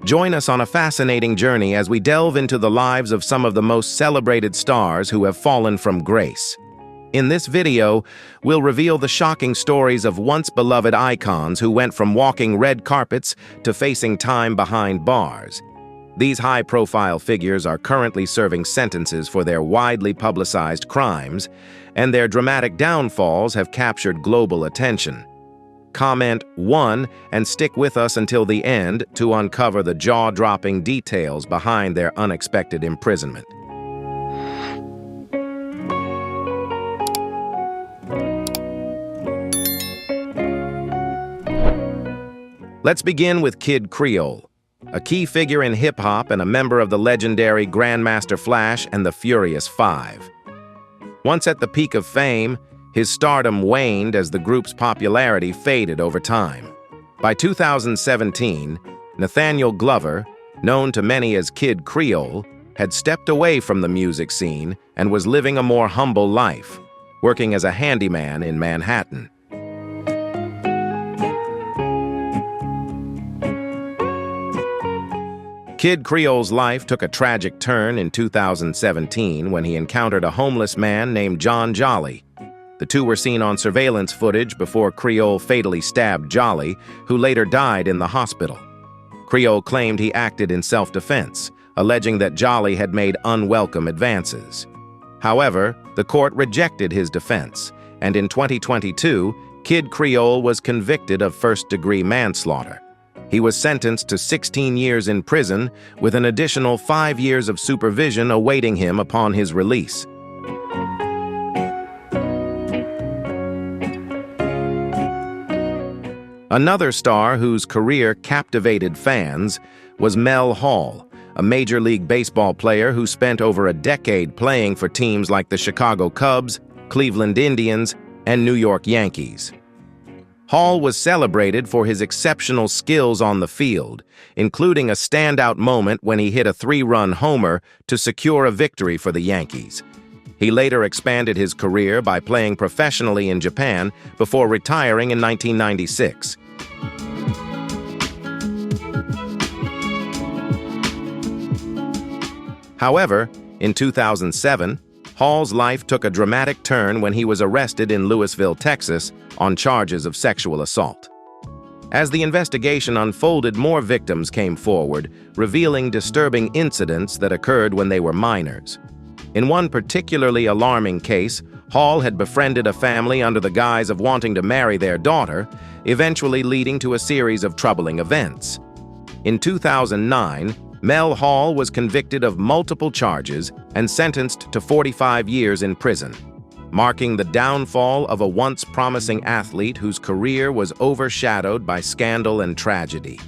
Join us on a fascinating journey as we delve into the lives of some of the most celebrated stars who have fallen from grace. In this video, we'll reveal the shocking stories of once-beloved icons who went from walking red carpets to facing time behind bars. These high-profile figures are currently serving sentences for their widely publicized crimes, and their dramatic downfalls have captured global attention. Comment 1 and stick with us until the end to uncover the jaw-dropping details behind their unexpected imprisonment. Let's begin with Kid Creole, a key figure in hip-hop and a member of the legendary Grandmaster Flash and the Furious Five. Once at the peak of fame, his stardom waned as the group's popularity faded over time. By 2017, Nathaniel Glover, known to many as Kid Creole, had stepped away from the music scene and was living a more humble life, working as a handyman in Manhattan. Kid Creole's life took a tragic turn in 2017 when he encountered a homeless man named John Jolly. The two were seen on surveillance footage before Creole fatally stabbed Jolly, who later died in the hospital. Creole claimed he acted in self-defense, alleging that Jolly had made unwelcome advances. However, the court rejected his defense, and in 2022, Kid Creole was convicted of first-degree manslaughter. He was sentenced to 16 years in prison, with an additional 5 years of supervision awaiting him upon his release. Another star whose career captivated fans was Mel Hall, a Major League Baseball player who spent over a decade playing for teams like the Chicago Cubs, Cleveland Indians, and New York Yankees. Hall was celebrated for his exceptional skills on the field, including a standout moment when he hit a 3-run homer to secure a victory for the Yankees. He later expanded his career by playing professionally in Japan before retiring in 1996. However, in 2007, Hall's life took a dramatic turn when he was arrested in Lewisville, Texas, on charges of sexual assault. As the investigation unfolded, more victims came forward, revealing disturbing incidents that occurred when they were minors. In one particularly alarming case, Hall had befriended a family under the guise of wanting to marry their daughter, eventually leading to a series of troubling events. In 2009, Mel Hall was convicted of multiple charges and sentenced to 45 years in prison, marking the downfall of a once promising athlete whose career was overshadowed by scandal and tragedy.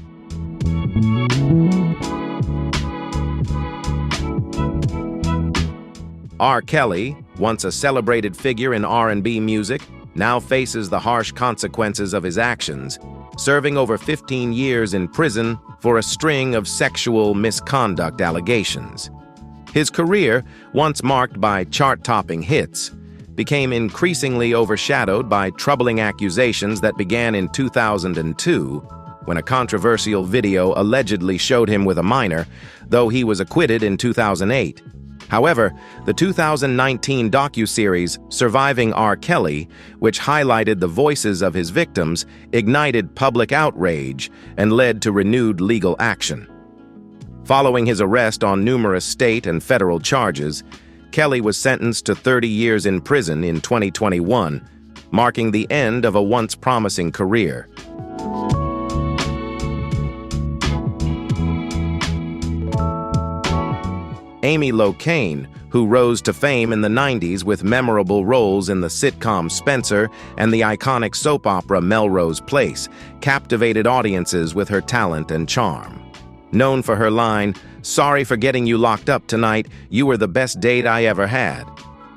R. Kelly, once a celebrated figure in R&B music, now faces the harsh consequences of his actions, serving over 15 years in prison for a string of sexual misconduct allegations. His career, once marked by chart-topping hits, became increasingly overshadowed by troubling accusations that began in 2002, when a controversial video allegedly showed him with a minor, though he was acquitted in 2008. However, the 2019 docuseries Surviving R. Kelly, which highlighted the voices of his victims, ignited public outrage and led to renewed legal action. Following his arrest on numerous state and federal charges, Kelly was sentenced to 30 years in prison in 2021, marking the end of a once promising career. Amy Locane, who rose to fame in the 90s with memorable roles in the sitcom Spencer and the iconic soap opera Melrose Place, captivated audiences with her talent and charm. Known for her line, "Sorry for getting you locked up tonight, you were the best date I ever had,"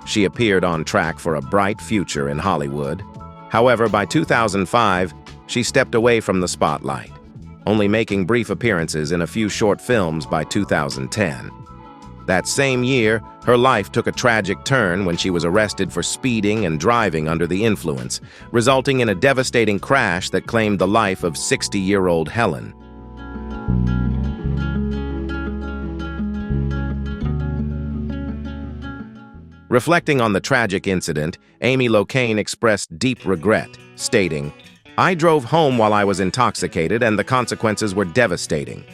she appeared on track for a bright future in Hollywood. However, by 2005, she stepped away from the spotlight, only making brief appearances in a few short films by 2010. That same year, her life took a tragic turn when she was arrested for speeding and driving under the influence, resulting in a devastating crash that claimed the life of 60-year-old Helen. Reflecting on the tragic incident, Amy Locane expressed deep regret, stating, "I drove home while I was intoxicated and the consequences were devastating."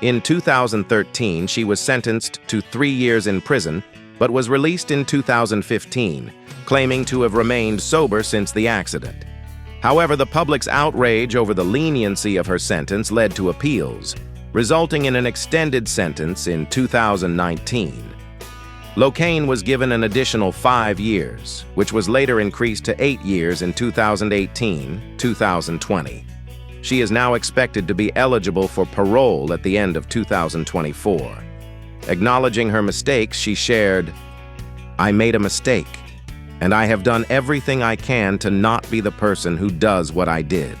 In 2013, she was sentenced to 3 years in prison, but was released in 2015, claiming to have remained sober since the accident. However, the public's outrage over the leniency of her sentence led to appeals, resulting in an extended sentence in 2019. Locane was given an additional 5 years, which was later increased to 8 years in 2018-2020. She is now expected to be eligible for parole at the end of 2024. Acknowledging her mistakes, she shared, "I made a mistake, and I have done everything I can to not be the person who does what I did."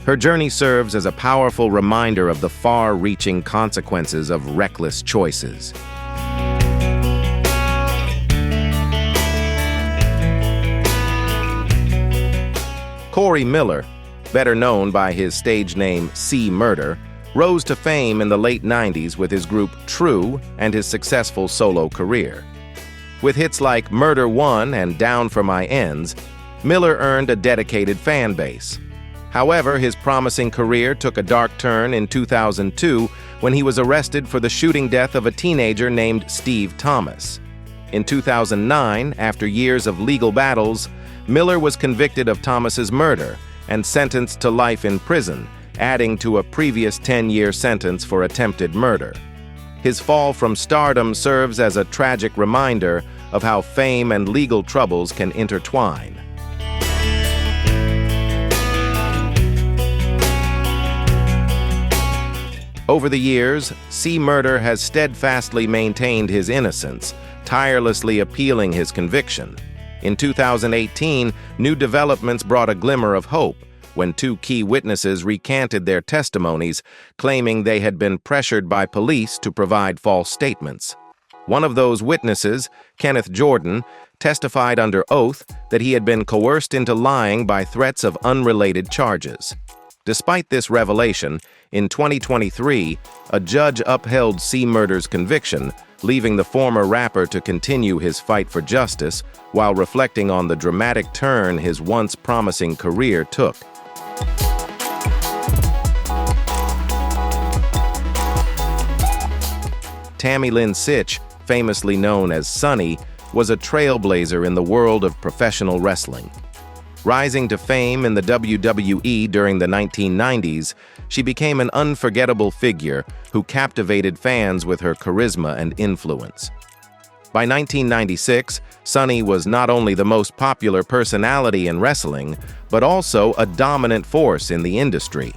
Her journey serves as a powerful reminder of the far-reaching consequences of reckless choices. Cory Miller, better known by his stage name C Murder, rose to fame in the late 90s with his group True and his successful solo career. With hits like Murder One and Down for My Ends, Miller earned a dedicated fan base. However, his promising career took a dark turn in 2002 when he was arrested for the shooting death of a teenager named Steve Thomas. In 2009, after years of legal battles, Miller was convicted of Thomas's murder and sentenced to life in prison, adding to a previous 10-year sentence for attempted murder. His fall from stardom serves as a tragic reminder of how fame and legal troubles can intertwine. Over the years, C Murder has steadfastly maintained his innocence, tirelessly appealing his conviction. In 2018, new developments brought a glimmer of hope when 2 key witnesses recanted their testimonies, claiming they had been pressured by police to provide false statements. One of those witnesses, Kenneth Jordan, testified under oath that he had been coerced into lying by threats of unrelated charges. Despite this revelation, in 2023, a judge upheld C Murder's conviction, leaving the former rapper to continue his fight for justice while reflecting on the dramatic turn his once promising career took. Tammy Lynn Sytch, famously known as Sunny, was a trailblazer in the world of professional wrestling. Rising to fame in the WWE during the 1990s, she became an unforgettable figure who captivated fans with her charisma and influence. By 1996, Sunny was not only the most popular personality in wrestling, but also a dominant force in the industry.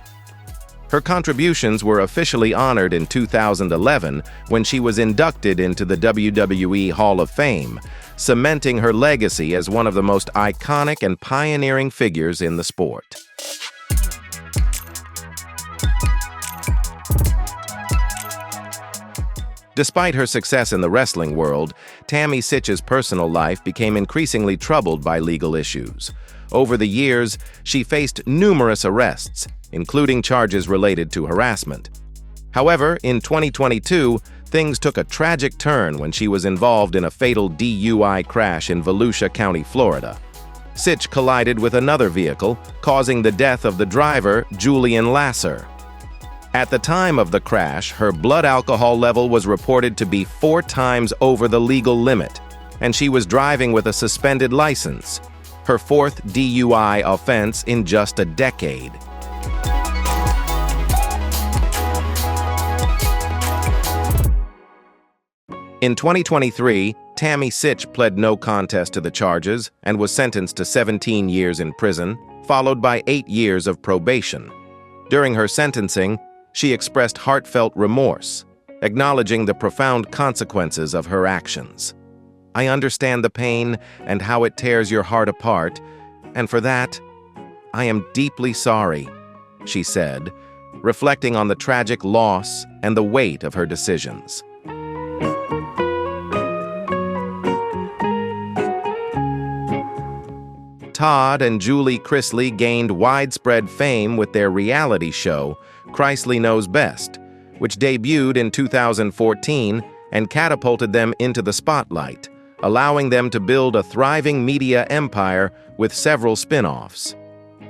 Her contributions were officially honored in 2011 when she was inducted into the WWE Hall of Fame, cementing her legacy as one of the most iconic and pioneering figures in the sport. Despite her success in the wrestling world, Tammy Sytch's personal life became increasingly troubled by legal issues. Over the years, she faced numerous arrests, including charges related to harassment. However, in 2022, things took a tragic turn when she was involved in a fatal DUI crash in Volusia County, Florida. Sytch collided with another vehicle, causing the death of the driver, Julian Lasser. At the time of the crash, her blood alcohol level was reported to be 4 times over the legal limit, and she was driving with a suspended license, her 4th DUI offense in just a decade. In 2023, Tammy Sytch pled no contest to the charges and was sentenced to 17 years in prison, followed by 8 years of probation. During her sentencing, she expressed heartfelt remorse, acknowledging the profound consequences of her actions. "I understand the pain and how it tears your heart apart, and for that, I am deeply sorry," she said, reflecting on the tragic loss and the weight of her decisions. Todd and Julie Chrisley gained widespread fame with their reality show, Chrisley Knows Best, which debuted in 2014 and catapulted them into the spotlight, allowing them to build a thriving media empire with several spin-offs.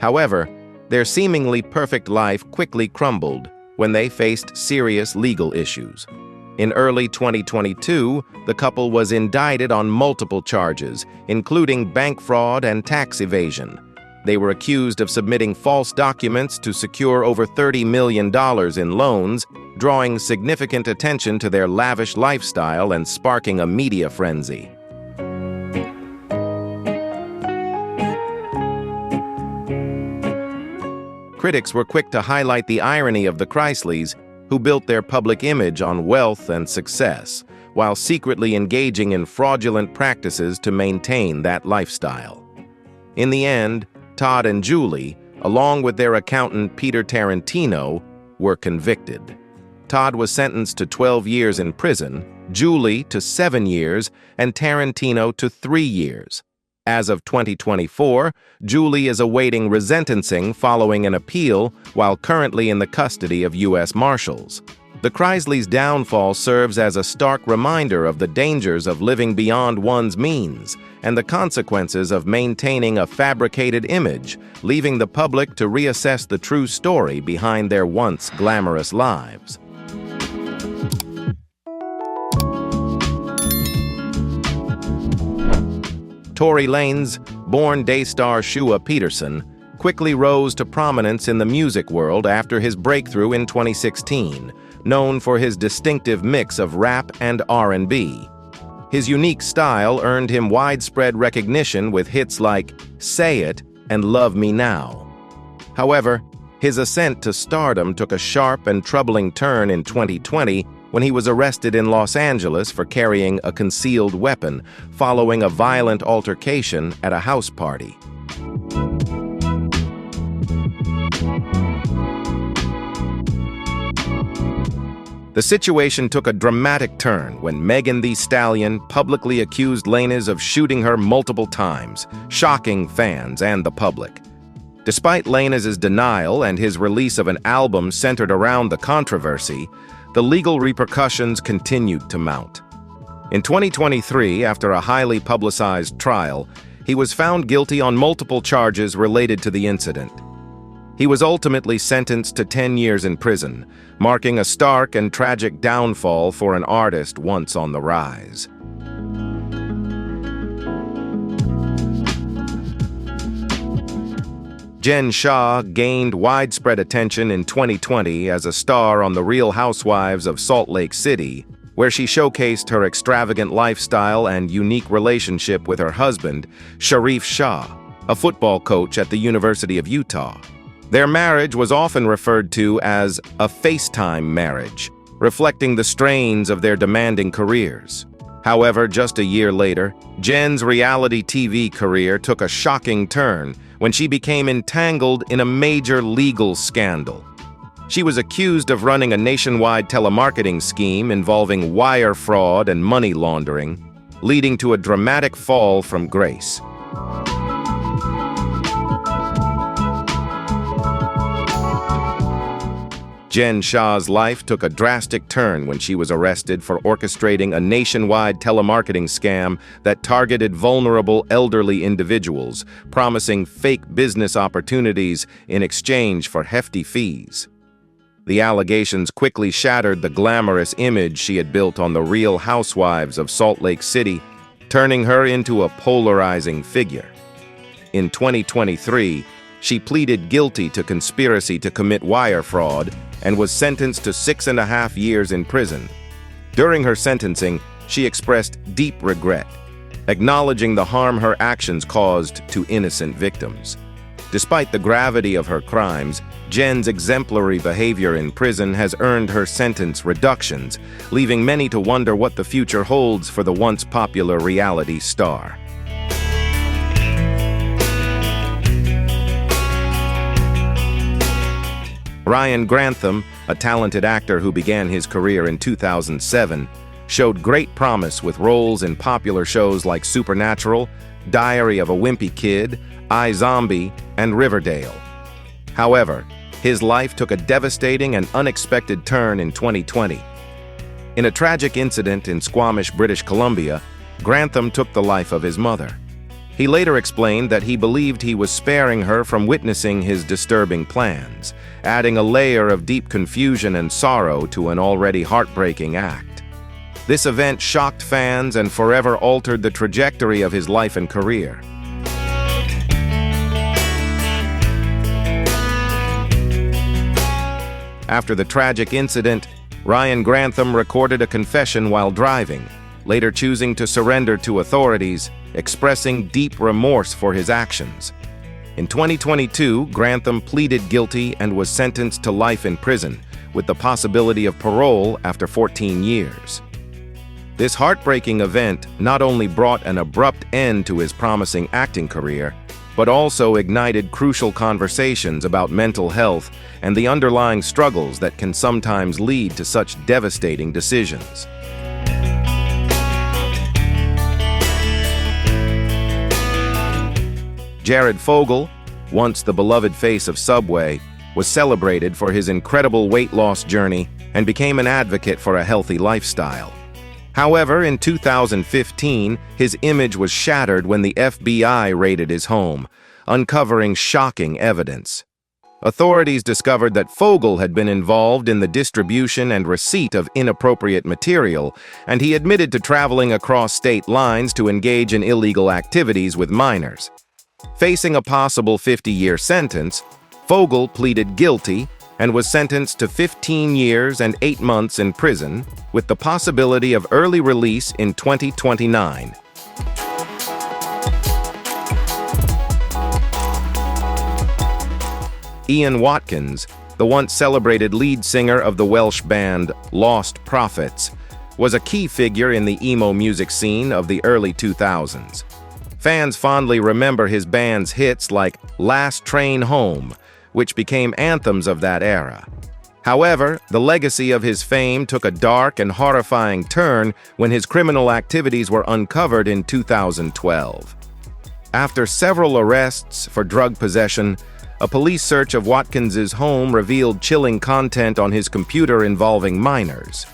However, their seemingly perfect life quickly crumbled when they faced serious legal issues. In early 2022, the couple was indicted on multiple charges, including bank fraud and tax evasion. They were accused of submitting false documents to secure over $30 million in loans, drawing significant attention to their lavish lifestyle and sparking a media frenzy. Critics were quick to highlight the irony of the Chrisleys, who built their public image on wealth and success, while secretly engaging in fraudulent practices to maintain that lifestyle. In the end, Todd and Julie, along with their accountant Peter Tarantino, were convicted. Todd was sentenced to 12 years in prison, Julie to 7 years, and Tarantino to 3 years. As of 2024, Julie is awaiting resentencing following an appeal while currently in the custody of U.S. Marshals. The Chrisleys' downfall serves as a stark reminder of the dangers of living beyond one's means and the consequences of maintaining a fabricated image, leaving the public to reassess the true story behind their once glamorous lives. Tory Lanez, born day-star Shah Peterson, quickly rose to prominence in the music world after his breakthrough in 2016, known for his distinctive mix of rap and R&B. His unique style earned him widespread recognition with hits like Say It and Love Me Now. However, his ascent to stardom took a sharp and troubling turn in 2020 when he was arrested in Los Angeles for carrying a concealed weapon following a violent altercation at a house party. The situation took a dramatic turn when Megan Thee Stallion publicly accused Lanez of shooting her multiple times, shocking fans and the public. Despite Lanez's denial and his release of an album centered around the controversy, the legal repercussions continued to mount. In 2023, after a highly publicized trial, he was found guilty on multiple charges related to the incident. He was ultimately sentenced to 10 years in prison, marking a stark and tragic downfall for an artist once on the rise. Shah gained widespread attention in 2020 as a star on The Real Housewives of Salt Lake City, where she showcased her extravagant lifestyle and unique relationship with her husband, Shah, a football coach at the University of Utah. Their marriage was often referred to as a FaceTime marriage, reflecting the strains of their demanding careers. However, just a year later, Jen's reality TV career took a shocking turn when she became entangled in a major legal scandal. She was accused of running a nationwide telemarketing scheme involving wire fraud and money laundering, leading to a dramatic fall from grace. Shah's life took a drastic turn when she was arrested for orchestrating a nationwide telemarketing scam that targeted vulnerable elderly individuals, promising fake business opportunities in exchange for hefty fees. The allegations quickly shattered the glamorous image she had built on The Real Housewives of Salt Lake City, turning her into a polarizing figure. In 2023, she pleaded guilty to conspiracy to commit wire fraud and was sentenced to 6.5 years in prison. During her sentencing, she expressed deep regret, acknowledging the harm her actions caused to innocent victims. Despite the gravity of her crimes, Jen's exemplary behavior in prison has earned her sentence reductions, leaving many to wonder what the future holds for the once popular reality star. Grantham, a talented actor who began his career in 2007, showed great promise with roles in popular shows like Supernatural, Diary of a Wimpy Kid, iZombie, and Riverdale. However, his life took a devastating and unexpected turn in 2020. In a tragic incident in Squamish, British Columbia, Grantham took the life of his mother. He later explained that he believed he was sparing her from witnessing his disturbing plans, adding a layer of deep confusion and sorrow to an already heartbreaking act. This event shocked fans and forever altered the trajectory of his life and career. After the tragic incident, Ryan Grantham recorded a confession while driving, later choosing to surrender to authorities, expressing deep remorse for his actions. In 2022, Grantham pleaded guilty and was sentenced to life in prison, with the possibility of parole after 14 years. This heartbreaking event not only brought an abrupt end to his promising acting career, but also ignited crucial conversations about mental health and the underlying struggles that can sometimes lead to such devastating decisions. Jared Fogle, once the beloved face of Subway, was celebrated for his incredible weight loss journey and became an advocate for a healthy lifestyle. However, in 2015, his image was shattered when the FBI raided his home, uncovering shocking evidence. Authorities discovered that Fogle had been involved in the distribution and receipt of inappropriate material, and he admitted to traveling across state lines to engage in illegal activities with minors. Facing a possible 50-year sentence, Fogle pleaded guilty and was sentenced to 15 years and 8 months in prison, with the possibility of early release in 2029. Ian Watkins, the once celebrated lead singer of the Welsh band Lost Prophets, was a key figure in the emo music scene of the early 2000s. Fans fondly remember his band's hits like Last Train Home, which became anthems of that era. However, the legacy of his fame took a dark and horrifying turn when his criminal activities were uncovered in 2012. After several arrests for drug possession, a police search of Watkins's home revealed chilling content on his computer involving minors.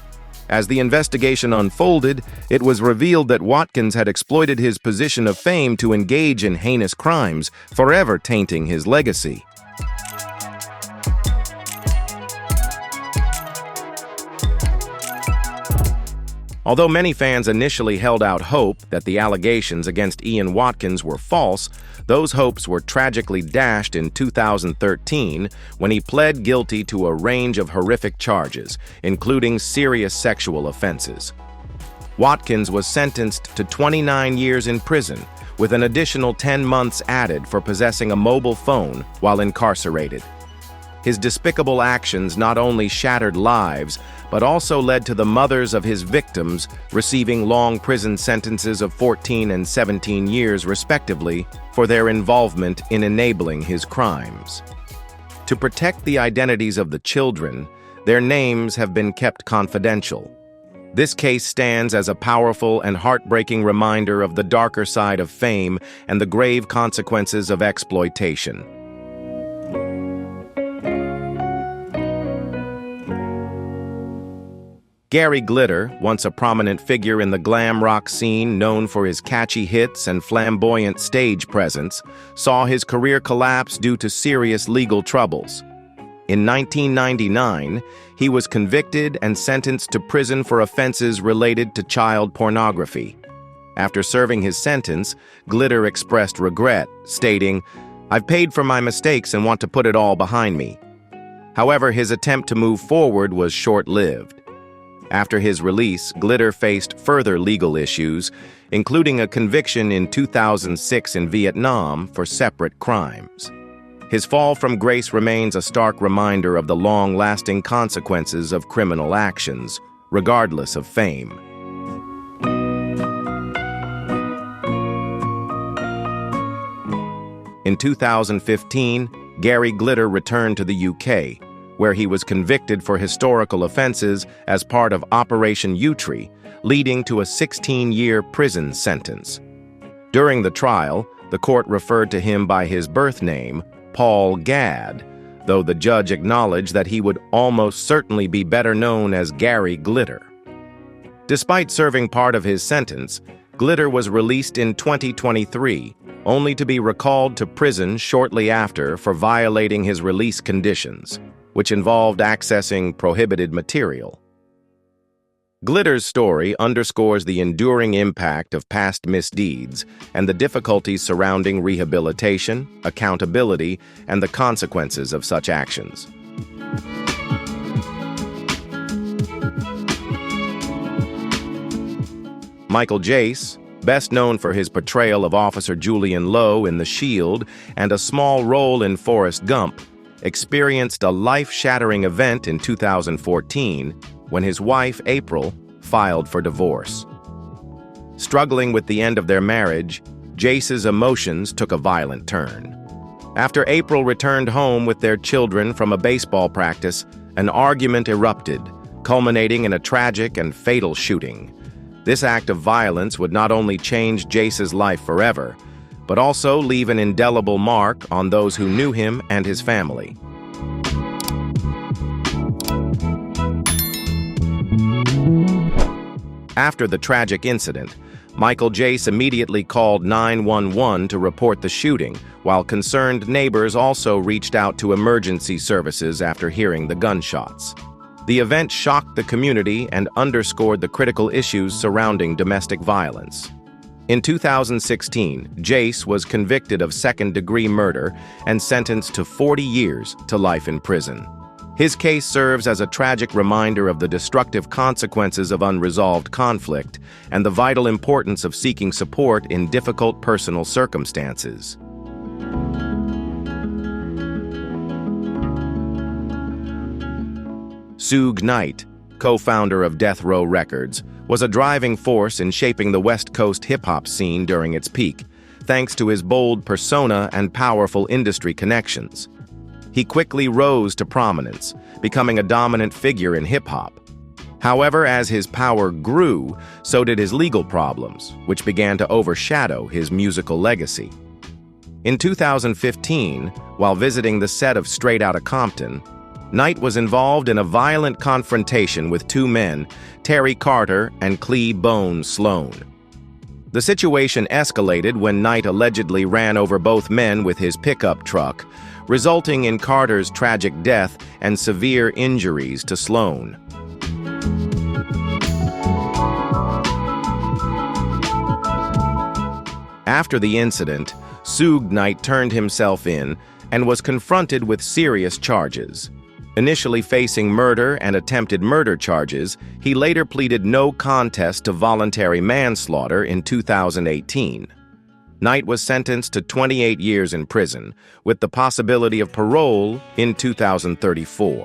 As the investigation unfolded, it was revealed that Watkins had exploited his position of fame to engage in heinous crimes, forever tainting his legacy. Although many fans initially held out hope that the allegations against Ian Watkins were false, those hopes were tragically dashed in 2013 when he pled guilty to a range of horrific charges, including serious sexual offenses. Watkins was sentenced to 29 years in prison, with an additional 10 months added for possessing a mobile phone while incarcerated. His despicable actions not only shattered lives, but also led to the mothers of his victims receiving long prison sentences of 14 and 17 years, respectively, for their involvement in enabling his crimes. To protect the identities of the children, their names have been kept confidential. This case stands as a powerful and heartbreaking reminder of the darker side of fame and the grave consequences of exploitation. Gary Glitter, once a prominent figure in the glam rock scene known for his catchy hits and flamboyant stage presence, saw his career collapse due to serious legal troubles. In 1999, he was convicted and sentenced to prison for offenses related to child pornography. After serving his sentence, Glitter expressed regret, stating, "I've paid for my mistakes and want to put it all behind me." However, his attempt to move forward was short-lived. After his release, Glitter faced further legal issues, including a conviction in 2006 in Vietnam for separate crimes. His fall from grace remains a stark reminder of the long-lasting consequences of criminal actions, regardless of fame. In 2015, Gary Glitter returned to the UK, where he was convicted for historical offenses as part of Operation Yewtree, leading to a 16-year prison sentence. During the trial, the court referred to him by his birth name, Paul Gadd, though the judge acknowledged that he would almost certainly be better known as Gary Glitter. Despite serving part of his sentence, Glitter was released in 2023, only to be recalled to prison shortly after for violating his release conditions, which involved accessing prohibited material. Glitter's story underscores the enduring impact of past misdeeds and the difficulties surrounding rehabilitation, accountability, and the consequences of such actions. Michael Jace, best known for his portrayal of Officer Julian Lowe in The Shield and a small role in Forrest Gump, experienced a life-shattering event in 2014 when his wife, April, filed for divorce. Struggling with the end of their marriage, Jace's emotions took a violent turn. After April returned home with their children from a baseball practice, an argument erupted, culminating in a tragic and fatal shooting. This act of violence would not only change Jace's life forever, but also leave an indelible mark on those who knew him and his family. After the tragic incident, Michael Jace immediately called 911 to report the shooting, while concerned neighbors also reached out to emergency services after hearing the gunshots. The event shocked the community and underscored the critical issues surrounding domestic violence. In 2016, Jace was convicted of second-degree murder and sentenced to 40 years to life in prison. His case serves as a tragic reminder of the destructive consequences of unresolved conflict and the vital importance of seeking support in difficult personal circumstances. Suge Knight, co-founder of Death Row Records, was a driving force in shaping the West Coast hip-hop scene during its peak, thanks to his bold persona and powerful industry connections. He quickly rose to prominence, becoming a dominant figure in hip-hop. However, as his power grew, so did his legal problems, which began to overshadow his musical legacy. In 2015, while visiting the set of Straight Outta Compton, Knight was involved in a violent confrontation with two men, Terry Carter and Clee Bone Sloan. The situation escalated when Knight allegedly ran over both men with his pickup truck, resulting in Carter's tragic death and severe injuries to Sloan. After the incident, Suge Knight turned himself in and was confronted with serious charges. Initially facing murder and attempted murder charges, he later pleaded no contest to voluntary manslaughter in 2018. Knight was sentenced to 28 years in prison, with the possibility of parole in 2034.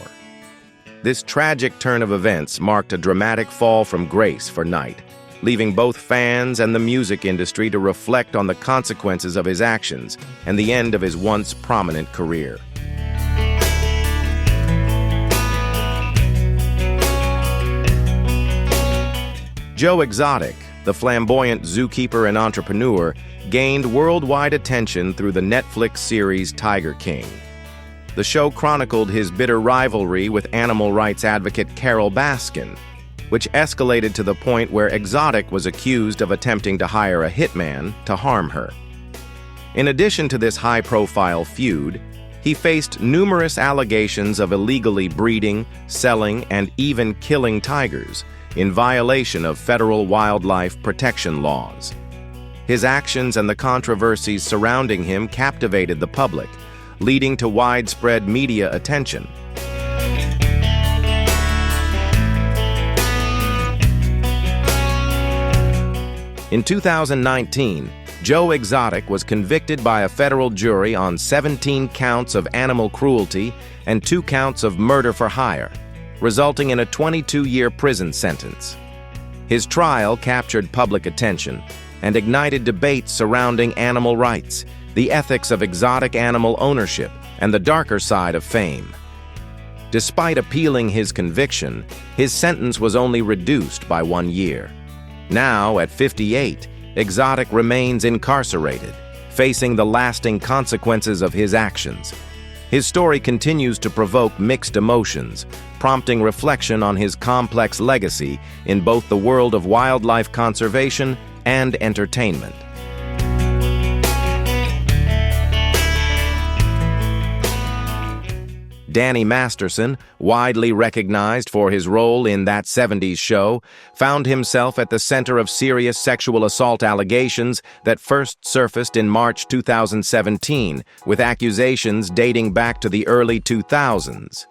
This tragic turn of events marked a dramatic fall from grace for Knight, leaving both fans and the music industry to reflect on the consequences of his actions and the end of his once prominent career. Joe Exotic, the flamboyant zookeeper and entrepreneur, gained worldwide attention through the Netflix series Tiger King. The show chronicled his bitter rivalry with animal rights advocate Carole Baskin, which escalated to the point where Exotic was accused of attempting to hire a hitman to harm her. In addition to this high-profile feud, he faced numerous allegations of illegally breeding, selling, and even killing tigers, in violation of federal wildlife protection laws. His actions and the controversies surrounding him captivated the public, leading to widespread media attention. In 2019, Joe Exotic was convicted by a federal jury on 17 counts of animal cruelty and 2 counts of murder for hire, resulting in a 22-year prison sentence. His trial captured public attention and ignited debates surrounding animal rights, the ethics of exotic animal ownership, and the darker side of fame. Despite appealing his conviction, his sentence was only reduced by 1 year. Now, at 58, Exotic remains incarcerated, facing the lasting consequences of his actions. His story continues to provoke mixed emotions, prompting reflection on his complex legacy in both the world of wildlife conservation and entertainment. Danny Masterson, widely recognized for his role in That 70s Show, found himself at the center of serious sexual assault allegations that first surfaced in March 2017, with accusations dating back to the early 2000s.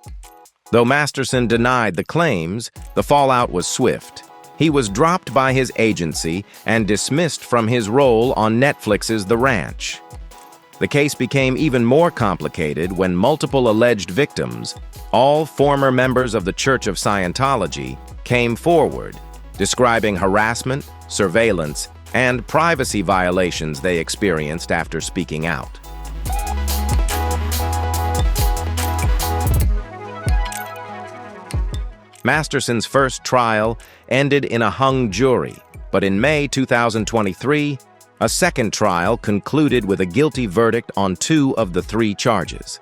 Though Masterson denied the claims, the fallout was swift. He was dropped by his agency and dismissed from his role on Netflix's The Ranch. The case became even more complicated when multiple alleged victims, all former members of the Church of Scientology, came forward, describing harassment, surveillance, and privacy violations they experienced after speaking out. Masterson's first trial ended in a hung jury, but in May 2023, a second trial concluded with a guilty verdict on 2 of the 3 charges.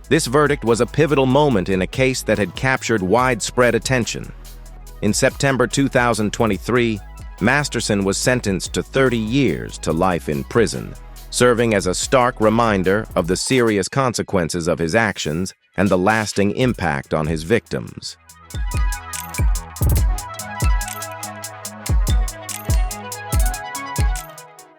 This verdict was a pivotal moment in a case that had captured widespread attention. In September 2023, Masterson was sentenced to 30 years to life in prison, serving as a stark reminder of the serious consequences of his actions and the lasting impact on his victims.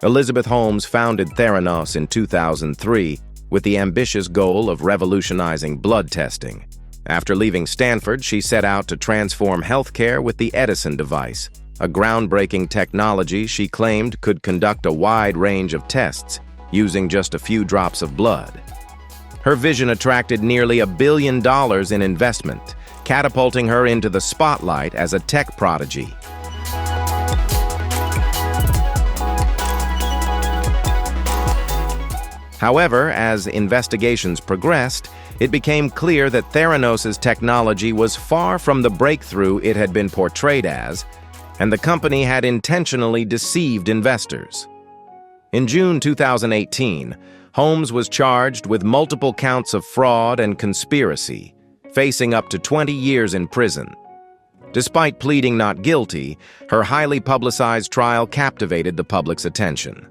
Elizabeth Holmes founded Theranos in 2003 with the ambitious goal of revolutionizing blood testing. After leaving Stanford, she set out to transform healthcare with the Edison device, a groundbreaking technology she claimed could conduct a wide range of tests using just a few drops of blood. Her vision attracted nearly $1 billion in investment, catapulting her into the spotlight as a tech prodigy. However, as investigations progressed, it became clear that Theranos' technology was far from the breakthrough it had been portrayed as, and the company had intentionally deceived investors. In June 2018, Holmes was charged with multiple counts of fraud and conspiracy, facing up to 20 years in prison. Despite pleading not guilty, her highly publicized trial captivated the public's attention.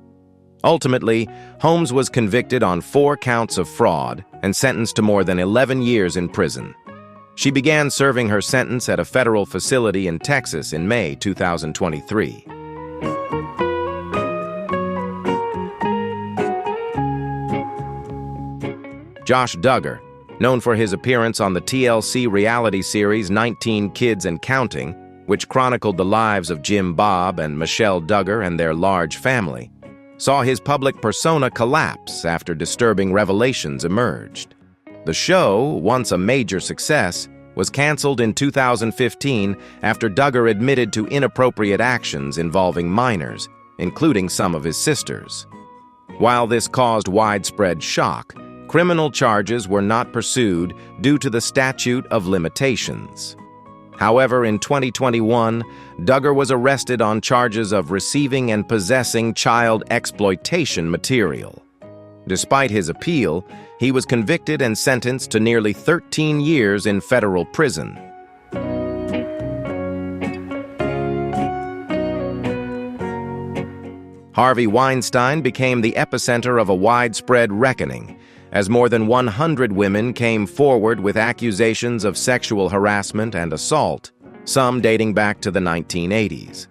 Ultimately, Holmes was convicted on 4 counts of fraud and sentenced to more than 11 years in prison. She began serving her sentence at a federal facility in Texas in May 2023. Josh Duggar, known for his appearance on the TLC reality series 19 Kids and Counting, which chronicled the lives of Jim Bob and Michelle Duggar and their large family, saw his public persona collapse after disturbing revelations emerged. The show, once a major success, was canceled in 2015 after Duggar admitted to inappropriate actions involving minors, including some of his sisters. While this caused widespread shock, criminal charges were not pursued due to the statute of limitations. However, in 2021, Duggar was arrested on charges of receiving and possessing child exploitation material. Despite his appeal, he was convicted and sentenced to nearly 13 years in federal prison. Harvey Weinstein became the epicenter of a widespread reckoning, as more than 100 women came forward with accusations of sexual harassment and assault, some dating back to the 1980s.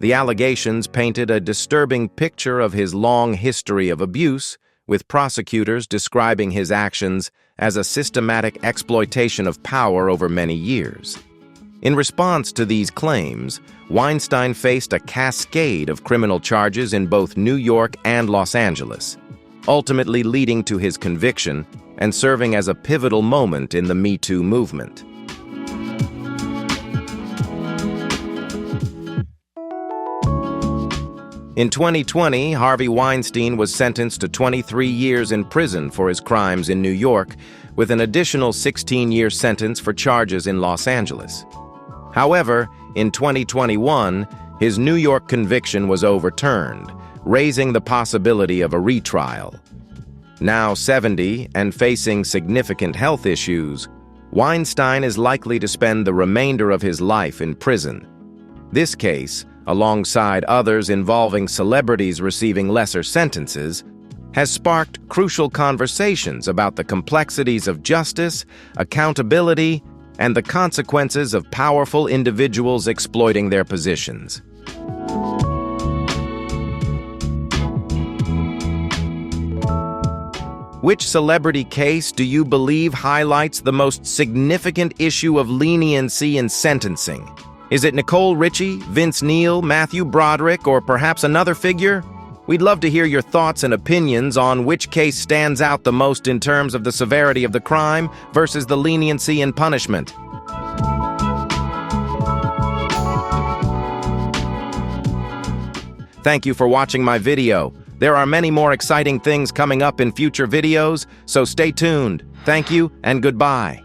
The allegations painted a disturbing picture of his long history of abuse, with prosecutors describing his actions as a systematic exploitation of power over many years. In response to these claims, Weinstein faced a cascade of criminal charges in both New York and Los Angeles, ultimately leading to his conviction and serving as a pivotal moment in the Me Too movement. In 2020, Harvey Weinstein was sentenced to 23 years in prison for his crimes in New York, with an additional 16-year sentence for charges in Los Angeles. However, in 2021, his New York conviction was overturned, raising the possibility of a retrial. Now 70 and facing significant health issues, Weinstein is likely to spend the remainder of his life in prison. This case, alongside others involving celebrities receiving lesser sentences, has sparked crucial conversations about the complexities of justice, accountability, and the consequences of powerful individuals exploiting their positions. Which celebrity case do you believe highlights the most significant issue of leniency in sentencing? Is it Nicole Richie, Vince Neil, Matthew Broderick, or perhaps another figure? We'd love to hear your thoughts and opinions on which case stands out the most in terms of the severity of the crime versus the leniency in punishment. Thank you for watching my video. There are many more exciting things coming up in future videos, so stay tuned. Thank you and goodbye.